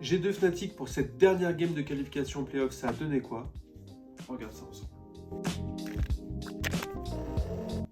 G2 Fnatic pour cette dernière game de qualification playoff, ça a donné quoi? On regarde ça ensemble.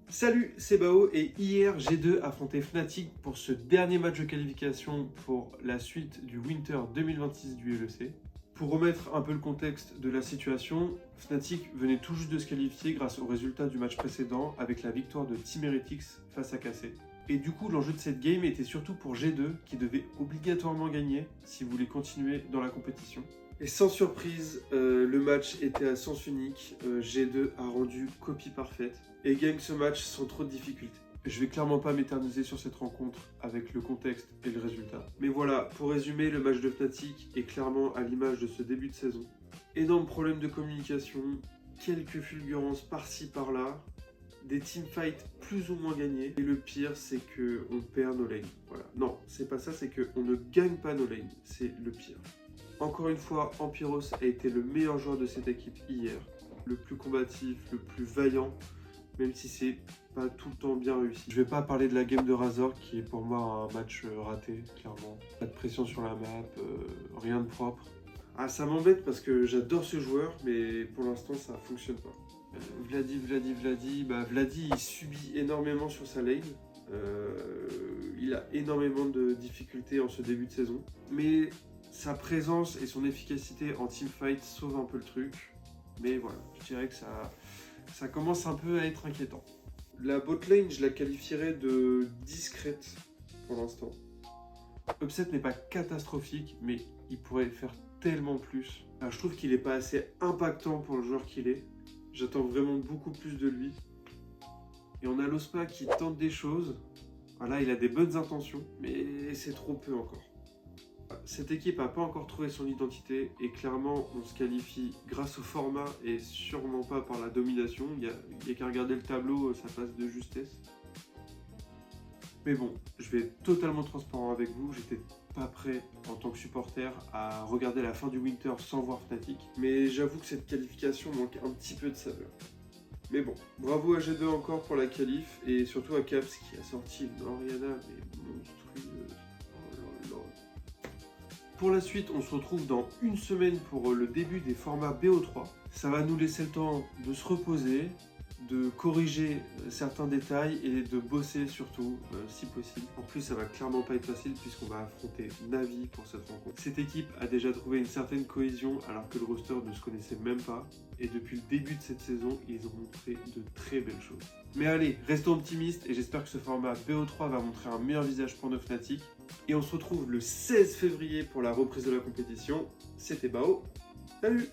Salut, c'est Bao et hier G2 affrontait Fnatic pour ce dernier match de qualification pour la suite du Winter 2026 du LEC. Pour remettre un peu le contexte de la situation, Fnatic venait tout juste de se qualifier grâce au résultat du match précédent avec la victoire de Team Heretics face à KC. Et du coup, l'enjeu de cette game était surtout pour G2 qui devait obligatoirement gagner si vous voulez continuer dans la compétition. Et sans surprise, le match était à sens unique. G2 a rendu copie parfaite et gagne ce match sans trop de difficultés. Je vais clairement pas m'éterniser sur cette rencontre avec le contexte et le résultat. Mais voilà, pour résumer, le match de Fnatic est clairement à l'image de ce début de saison. Énorme problème de communication, quelques fulgurances par-ci par-là, des teamfights plus ou moins gagnés. Et le pire, c'est qu'on perd nos lanes. Voilà. Non, c'est pas ça, c'est qu'on ne gagne pas nos lanes. C'est le pire. Encore une fois, Ampyros a été le meilleur joueur de cette équipe hier. Le plus combatif, le plus vaillant, même si c'est pas tout le temps bien réussi. Je vais pas parler de la game de Razor qui est pour moi un match raté, clairement. Pas de pression sur la map, rien de propre. Ah, ça m'embête parce que j'adore ce joueur, mais pour l'instant ça fonctionne pas. Vladi, il subit énormément sur sa lane. Il a énormément de difficultés en ce début de saison. Mais sa présence et son efficacité en teamfight sauvent un peu le truc. Mais voilà, je dirais que ça commence un peu à être inquiétant. La botlane, je la qualifierais de discrète pour l'instant. Upset n'est pas catastrophique, mais il pourrait faire tellement plus. Alors, je trouve qu'il n'est pas assez impactant pour le joueur qu'il est. J'attends vraiment beaucoup plus de lui. Et on a l'Ospa qui tente des choses. Voilà, il a des bonnes intentions, mais c'est trop peu encore. Cette équipe n'a pas encore trouvé son identité et clairement on se qualifie grâce au format et sûrement pas par la domination. Il y a qu'à regarder le tableau, ça passe de justesse. Mais bon, je vais être totalement transparent avec vous, j'étais pas prêt en tant que supporter à regarder la fin du Winter sans voir Fnatic. Mais j'avoue que cette qualification manque un petit peu de saveur. Mais bon, bravo à G2 encore pour la qualif et surtout à Caps qui a sorti une Orianna mais monstrueuse. Pour la suite, on se retrouve dans une semaine pour le début des formats BO3. Ça va nous laisser le temps de se reposer, de corriger certains détails et de bosser surtout, si possible. En plus, ça va clairement pas être facile puisqu'on va affronter Navi pour cette rencontre. Cette équipe a déjà trouvé une certaine cohésion alors que le roster ne se connaissait même pas. Et depuis le début de cette saison, ils ont montré de très belles choses. Mais allez, restons optimistes et j'espère que ce format BO3 va montrer un meilleur visage pour nos Fnatic. Et on se retrouve le 16 février pour la reprise de la compétition. C'était Bao. Salut!